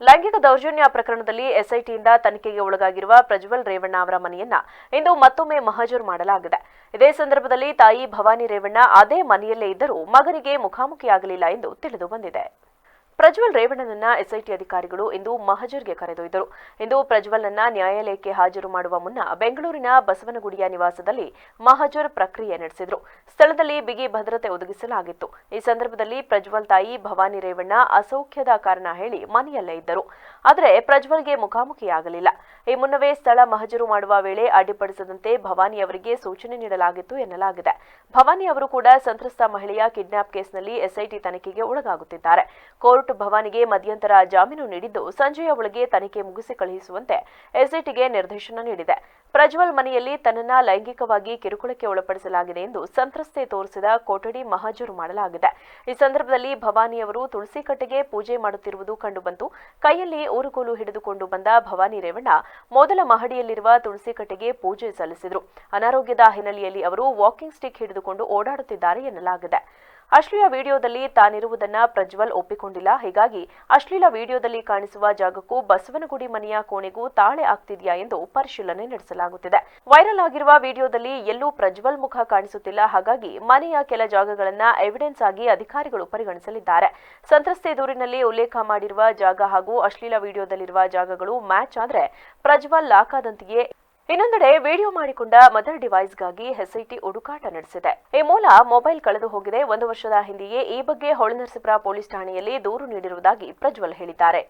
ಲೈಂಗಿಕ ದೌರ್ಜನ್ಯ ಪ್ರಕರಣದಲ್ಲಿ ಎಸ್ಐಟಿಯಿಂದ ತನಿಖೆಗೆ ಒಳಗಾಗಿರುವ ಪ್ರಜ್ವಲ್ ರೇವಣ್ಣ ಅವರ ಮನೆಯನ್ನ ಇಂದು ಮತ್ತೊಮ್ಮೆ ಮಹಜೂರು ಮಾಡಲಾಗಿದೆ. ಇದೇ ಸಂದರ್ಭದಲ್ಲಿ ತಾಯಿ ಭವಾನಿ ರೇವಣ್ಣ ಅದೇ ಮನೆಯಲ್ಲೇ ಇದ್ದರೂ ಮಗನಿಗೆ ಮುಖಾಮುಖಿಯಾಗಲಿಲ್ಲ ಎಂದು ತಿಳಿದು ಬಂದಿದೆ. ಪ್ರಜ್ವಲ್ ರೇವಣ್ಣನನ್ನ ಎಸ್ಐಟಿ ಅಧಿಕಾರಿಗಳು ಇಂದು ಮಹಜರ್ಗೆ ಕರೆದೊಯ್ದರು. ಇಂದು ಪ್ರಜ್ವಲ್ನನ್ನ ನ್ಯಾಯಾಲಯಕ್ಕೆ ಹಾಜರು ಮಾಡುವ ಮುನ್ನ ಬೆಂಗಳೂರಿನ ಬಸವನಗುಡಿಯ ನಿವಾಸದಲ್ಲಿ ಮಹಜರ್ ಪ್ರಕ್ರಿಯೆ ನಡೆಸಿದರು. ಸ್ಥಳದಲ್ಲಿ ಬಿಗಿ ಭದ್ರತೆ ಒದಗಿಸಲಾಗಿತ್ತು. ಈ ಸಂದರ್ಭದಲ್ಲಿ ಪ್ರಜ್ವಲ್ ತಾಯಿ ಭವಾನಿ ರೇವಣ್ಣ ಅಸೌಖ್ಯದ ಕಾರಣ ಹೇಳಿ ಮನೆಯಲ್ಲೇ ಇದ್ದರು. ಆದರೆ ಪ್ರಜ್ವಲ್ಗೆ ಮುಖಾಮುಖಿಯಾಗಲಿಲ್ಲ. ಈ ಮುನ್ನವೇ ಸ್ಥಳ ಮಹಜರು ಮಾಡುವ ವೇಳೆ ಅಡ್ಡಿಪಡಿಸದಂತೆ ಭವಾನಿ ಅವರಿಗೆ ಸೂಚನೆ ನೀಡಲಾಗಿತ್ತು ಎನ್ನಲಾಗಿದೆ. ಭವಾನಿ ಅವರು ಕೂಡ ಸಂತ್ರಸ್ತ ಮಹಿಳೆಯ ಕಿಡ್ನಾಪ್ ಕೇಸ್ನಲ್ಲಿ ಎಸ್ಐಟಿ ತನಿಖೆಗೆ ಒಳಗಾಗುತ್ತಿದ್ದಾರೆ. ಕೋರ್ಟ್ ಭವಾನಿಗೆ ಮಧ್ಯಂತರ ಜಾಮೀನು ನೀಡಿದ್ದು ಸಂಜೆಯ ಒಳಗೆ ತನಿಖೆ ಮುಗಿಸಿ ಕಳುಹಿಸುವಂತೆ ಎಸ್ಐಟಿಗೆ ನಿರ್ದೇಶನ ನೀಡಿದೆ. ಪ್ರಜ್ವಲ್ ಮನೆಯಲ್ಲಿ ತನ್ನನ್ನ ಲೈಂಗಿಕವಾಗಿ ಕಿರುಕುಳಕ್ಕೆ ಒಳಪಡಿಸಲಾಗಿದೆ ಎಂದು ಸಂತ್ರಸ್ತೆ ತೋರಿಸಿದ ಕೊಠಡಿ ಮಹಜರು ಮಾಡಲಾಗಿದೆ. ಈ ಸಂದರ್ಭದಲ್ಲಿ ಭವಾನಿ ಅವರು ತುಳಸಿ ಕಟ್ಟೆಗೆ ಪೂಜೆ ಮಾಡುತ್ತಿರುವುದು ಕಂಡುಬಂತು. ಕೈಯಲ್ಲಿ ಊರುಗೋಲು ಹಿಡಿದುಕೊಂಡು ಬಂದ ಭವಾನಿ ರೇವಣ್ಣ ಮೊದಲ ಮಹಡಿಯಲ್ಲಿರುವ ತುಳಸಿ ಕಟ್ಟೆಗೆ ಪೂಜೆ ಸಲ್ಲಿಸಿದರು. ಅನಾರೋಗ್ಯದ ಹಿನ್ನೆಲೆಯಲ್ಲಿ ಅವರು ವಾಕಿಂಗ್ ಸ್ಟಿಕ್ ಹಿಡಿದುಕೊಂಡು ಓಡಾಡುತ್ತಿದ್ದಾರೆ ಎನ್ನಲಾಗಿದೆ. ಅಶ್ಲೀಲ ವಿಡಿಯೋದಲ್ಲಿ ತಾನಿರುವುದನ್ನ ಪ್ರಜ್ವಲ್ ಒಪ್ಪಿಕೊಂಡಿಲ್ಲ. ಹೀಗಾಗಿ ಅಶ್ಲೀಲ ವಿಡಿಯೋದಲ್ಲಿ ಕಾಣಿಸುವ ಜಾಗಕ್ಕೂ ಬಸವನಗುಡಿ ಮನೆಯ ಕೋಣೆಗೂ ತಾಳೆ ಆಗ್ತಿದೆಯಾ ಎಂದು ಪರಿಶೀಲನೆ ನಡೆಸಲಾಗುತ್ತಿದೆ. ವೈರಲ್ ಆಗಿರುವ ವಿಡಿಯೋದಲ್ಲಿ ಎಲ್ಲೂ ಪ್ರಜ್ವಲ್ ಮುಖ ಕಾಣಿಸುತ್ತಿಲ್ಲ. ಹಾಗಾಗಿ ಮನೆಯ ಕೆಲ ಜಾಗಗಳನ್ನ ಎವಿಡೆನ್ಸ್ ಆಗಿ ಅಧಿಕಾರಿಗಳು ಪರಿಗಣಿಸಲಿದ್ದಾರೆ. ಸಂತ್ರಸ್ತೆ ದೂರಿನಲ್ಲಿ ಉಲ್ಲೇಖ ಮಾಡಿರುವ ಜಾಗ ಹಾಗೂ ಅಶ್ಲೀಲ ವಿಡಿಯೋದಲ್ಲಿರುವ ಜಾಗಗಳು ಮ್ಯಾಚ್ ಆದರೆ ಪ್ರಜ್ವಲ್ ಲಾಕಾದಂತೆಯೇ. ಇನ್ನೊಂದೆಡೆ ವಿಡಿಯೋ ಮಾಡಿಕೊಂಡ ಮದರ್ ಡಿವೈಸ್ಗಾಗಿ ಎಸ್ಐಟಿ ಹುಡುಕಾಟ ನಡೆಸಿದೆ. ಈ ಮೂಲ ಮೊಬೈಲ್ ಕಳೆದು ಹೋಗಿದೆ. 1 ವರ್ಷದ ಹಿಂದೆಯೇ ಈ ಬಗ್ಗೆ ಹೊಳೆನರಸೀಪುರ ಪೊಲೀಸ್ ಠಾಣೆಯಲ್ಲಿ ದೂರು ನೀಡಿರುವುದಾಗಿ ಪ್ರಜ್ವಲ್ ಹೇಳಿದ್ದಾರೆ.